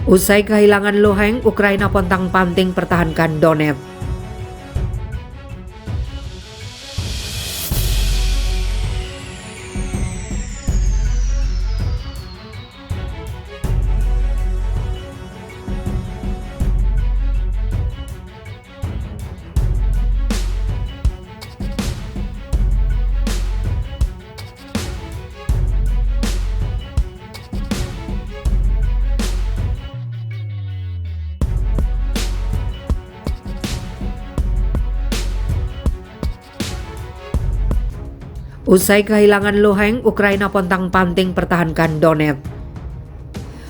Usai kehilangan Luhansk, Ukraina pontang-panting pertahankan Donetsk. Usai kehilangan Luhansk, Ukraina pontang-panting pertahankan Donetsk.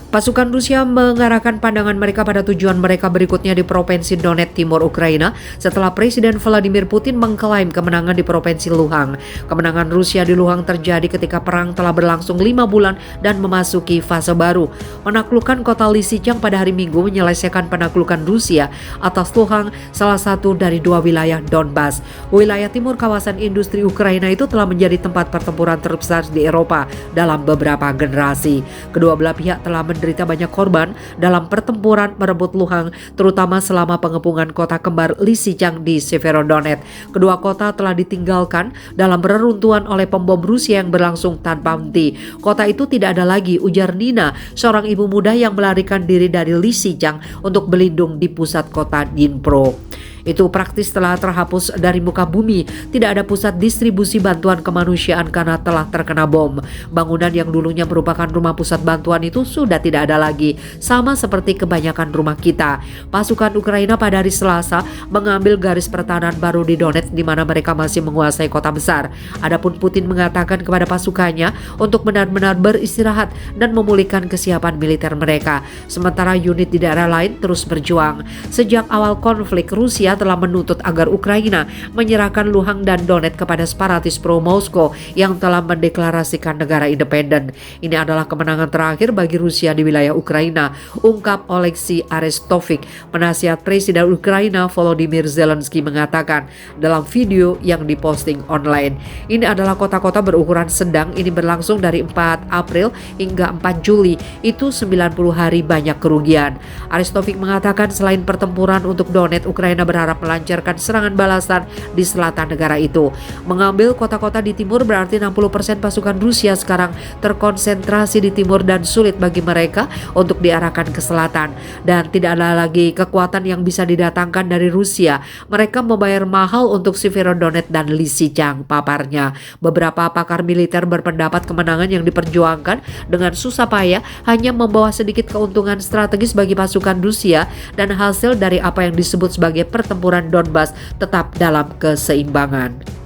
Pasukan Rusia mengarahkan pandangan mereka pada tujuan mereka berikutnya di Provinsi Donetsk Timur Ukraina setelah Presiden Vladimir Putin mengklaim kemenangan di Provinsi Luhansk. Kemenangan Rusia di Luhansk terjadi ketika perang telah berlangsung 5 bulan dan memasuki fase baru. Menaklukkan kota Lysychansk pada hari Minggu menyelesaikan penaklukan Rusia atas Luhansk, salah satu dari 2 wilayah Donbas. Wilayah timur kawasan industri Ukraina itu telah menjadi tempat pertempuran terbesar di Eropa dalam beberapa generasi. Kedua belah pihak telah menderita banyak korban dalam pertempuran merebut Luhansk, terutama selama pengepungan kota kembar Lysychansk di Severodonetsk. Kedua kota telah ditinggalkan dalam reruntuhan oleh pembom Rusia yang berlangsung tanpa henti. Kota itu tidak ada lagi, ujar Nina, seorang ibu muda yang melarikan diri dari Lysychansk untuk berlindung di pusat kota Dnipro. Itu praktis telah terhapus dari muka bumi. Tidak ada pusat distribusi bantuan kemanusiaan karena telah terkena bom. Bangunan yang dulunya merupakan rumah pusat bantuan itu sudah tidak ada lagi, sama seperti kebanyakan rumah kita. Pasukan Ukraina pada hari Selasa mengambil garis pertahanan baru di Donetsk di mana mereka masih menguasai kota besar. Adapun Putin mengatakan kepada pasukannya untuk benar-benar beristirahat dan memulihkan kesiapan militer mereka. Sementara unit di daerah lain terus berjuang. Sejak awal konflik, Rusia telah menuntut agar Ukraina menyerahkan Luhansk dan Donetsk kepada separatis pro-Moskow yang telah mendeklarasikan negara independen. Ini adalah kemenangan terakhir bagi Rusia di wilayah Ukraina, ungkap Oleksiy Arestovich, penasihat Presiden Ukraina Volodymyr Zelensky mengatakan dalam video yang diposting online. Ini adalah kota-kota berukuran sedang, ini berlangsung dari 4 April hingga 4 Juli, itu 90 hari banyak kerugian. Arestovich mengatakan selain pertempuran untuk Donetsk, Ukraina berharap melancarkan serangan balasan di selatan negara itu. Mengambil kota-kota di timur berarti 60% pasukan Rusia sekarang terkonsentrasi di timur dan sulit bagi mereka untuk diarahkan ke selatan. Dan tidak ada lagi kekuatan yang bisa didatangkan dari Rusia. Mereka membayar mahal untuk Severodonetsk dan Lysychansk, paparnya. Beberapa pakar militer berpendapat kemenangan yang diperjuangkan dengan susah payah hanya membawa sedikit keuntungan strategis bagi pasukan Rusia dan hasil dari apa yang disebut sebagai pertempuran Donbas tetap dalam keseimbangan.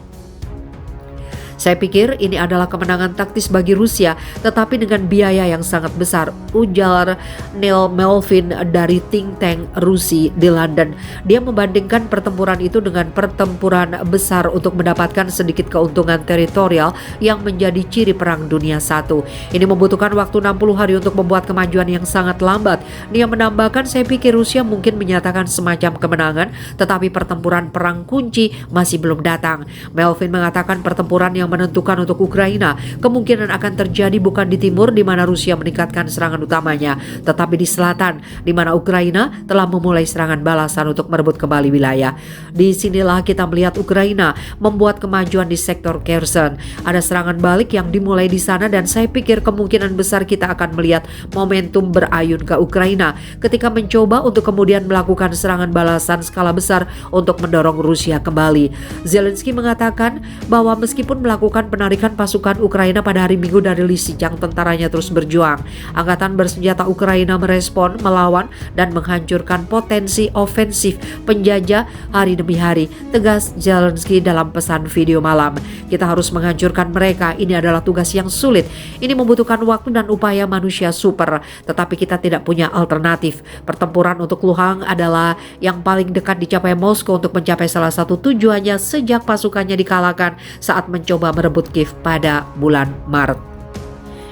Saya pikir ini adalah kemenangan taktis bagi Rusia, tetapi dengan biaya yang sangat besar, ujar Neil Melvin dari think tank Rusi di London. Dia membandingkan pertempuran itu dengan pertempuran besar untuk mendapatkan sedikit keuntungan teritorial yang menjadi ciri Perang Dunia I. Ini membutuhkan waktu 60 hari untuk membuat kemajuan yang sangat lambat. Dia menambahkan, saya pikir Rusia mungkin menyatakan semacam kemenangan, tetapi pertempuran perang kunci masih belum datang. Melvin mengatakan pertempuran yang menentukan untuk Ukraina kemungkinan akan terjadi bukan di timur di mana Rusia meningkatkan serangan utamanya, tetapi di selatan di mana Ukraina telah memulai serangan balasan untuk merebut kembali wilayah. Di sinilah kita melihat Ukraina membuat kemajuan di sektor Kherson. Ada serangan balik yang dimulai di sana dan saya pikir kemungkinan besar kita akan melihat momentum berayun ke Ukraina ketika mencoba untuk kemudian melakukan serangan balasan skala besar untuk mendorong Rusia kembali. Zelensky mengatakan bahwa meskipun melakukan penarikan pasukan Ukraina pada hari Minggu dari Lysychansk, tentaranya terus berjuang. Angkatan bersenjata Ukraina merespon, melawan, dan menghancurkan potensi ofensif penjajah hari demi hari, tegas Zelensky dalam pesan video malam. Kita harus menghancurkan mereka, ini adalah tugas yang sulit. Ini membutuhkan waktu dan upaya manusia super, tetapi kita tidak punya alternatif. Pertempuran untuk Luhansk adalah yang paling dekat dicapai Moskow untuk mencapai salah satu tujuannya sejak pasukannya dikalahkan saat mencoba merebut Kiev pada bulan Maret.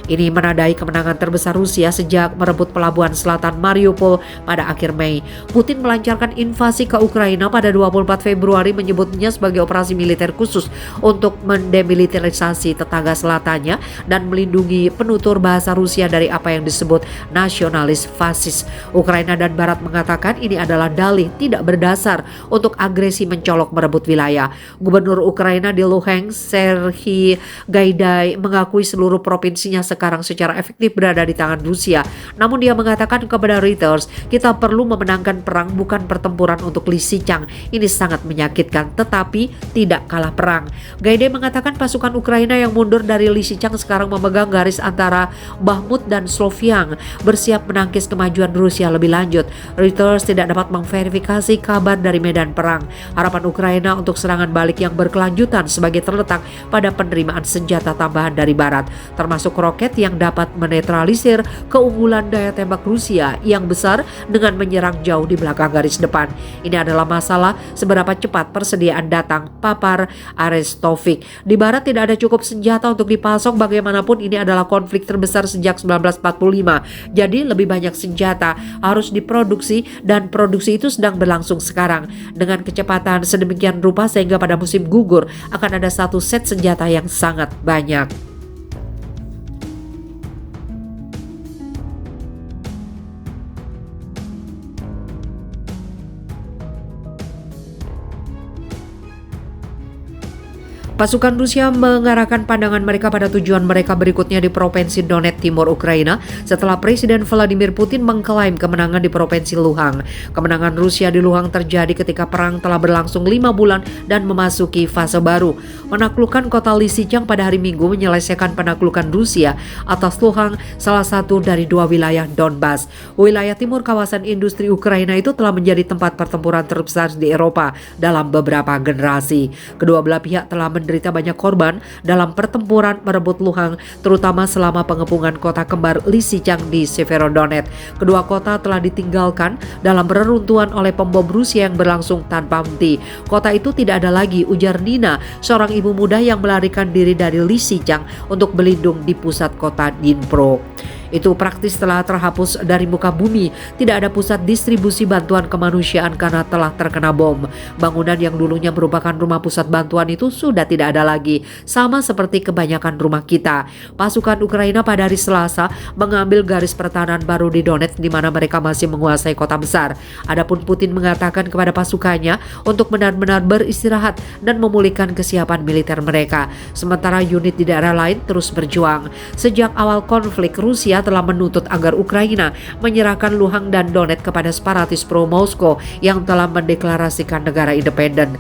Ini menandai kemenangan terbesar Rusia sejak merebut pelabuhan selatan Mariupol pada akhir Mei. Putin melancarkan invasi ke Ukraina pada 24 Februari menyebutnya sebagai operasi militer khusus untuk mendemilitarisasi tetangga selatannya dan melindungi penutur bahasa Rusia dari apa yang disebut nasionalis fasis. Ukraina dan Barat mengatakan ini adalah dalih tidak berdasar untuk agresi mencolok merebut wilayah. Gubernur Ukraina di Luhansk, Serhiy Gaidai, mengakui seluruh provinsinya sekarang secara efektif berada di tangan Rusia. Namun dia mengatakan kepada Reuters, kita perlu memenangkan perang bukan pertempuran untuk Lysychansk. Ini sangat menyakitkan tetapi tidak kalah perang. Gaidai mengatakan pasukan Ukraina yang mundur dari Lysychansk sekarang memegang garis antara Bakhmut dan Sloviansk, bersiap menangkis kemajuan Rusia lebih lanjut. Reuters tidak dapat memverifikasi kabar dari medan perang. Harapan Ukraina untuk serangan balik yang berkelanjutan sebagai terletak pada penerimaan senjata tambahan dari Barat, termasuk roket yang dapat menetralisir keunggulan daya tembak Rusia yang besar dengan menyerang jauh di belakang garis depan. Ini adalah masalah seberapa cepat persediaan datang, papar Arestovic. Di Barat tidak ada cukup senjata untuk dipasok, bagaimanapun ini adalah konflik terbesar sejak 1945. Jadi lebih banyak senjata harus diproduksi dan produksi itu sedang berlangsung sekarang dengan kecepatan sedemikian rupa sehingga pada musim gugur akan ada satu set senjata yang sangat banyak. Pasukan Rusia mengarahkan pandangan mereka pada tujuan mereka berikutnya di Provinsi Donetsk, timur Ukraina, setelah Presiden Vladimir Putin mengklaim kemenangan di Provinsi Luhansk. Kemenangan Rusia di Luhansk terjadi ketika perang telah berlangsung 5 bulan dan memasuki fase baru. Menaklukkan kota Lysychansk pada hari Minggu menyelesaikan penaklukan Rusia atas Luhansk, salah satu dari 2 wilayah Donbas. Wilayah timur kawasan industri Ukraina itu telah menjadi tempat pertempuran terbesar di Eropa dalam beberapa generasi. Kedua belah pihak telah menderita banyak korban dalam pertempuran merebut Luhansk, terutama selama pengepungan kota kembar Lysychansk di Severodonetsk. Kedua kota telah ditinggalkan dalam reruntuhan oleh pembom Rusia yang berlangsung tanpa henti. Kota itu tidak ada lagi, ujar Nina, seorang ibu muda yang melarikan diri dari Lysychansk untuk berlindung di pusat kota Dnipro. Itu praktis telah terhapus dari muka bumi. Tidak ada pusat distribusi bantuan kemanusiaan karena telah terkena bom. Bangunan yang dulunya merupakan rumah pusat bantuan itu sudah tidak ada lagi, sama seperti kebanyakan rumah kita. Pasukan Ukraina pada hari Selasa mengambil garis pertahanan baru di Donetsk di mana mereka masih menguasai kota besar. Adapun Putin mengatakan kepada pasukannya untuk benar-benar beristirahat dan memulihkan kesiapan militer mereka. Sementara unit di daerah lain terus berjuang. Sejak awal konflik, Rusia telah menuntut agar Ukraina menyerahkan Luhansk dan Donetsk kepada separatis pro-Moskow yang telah mendeklarasikan negara independen.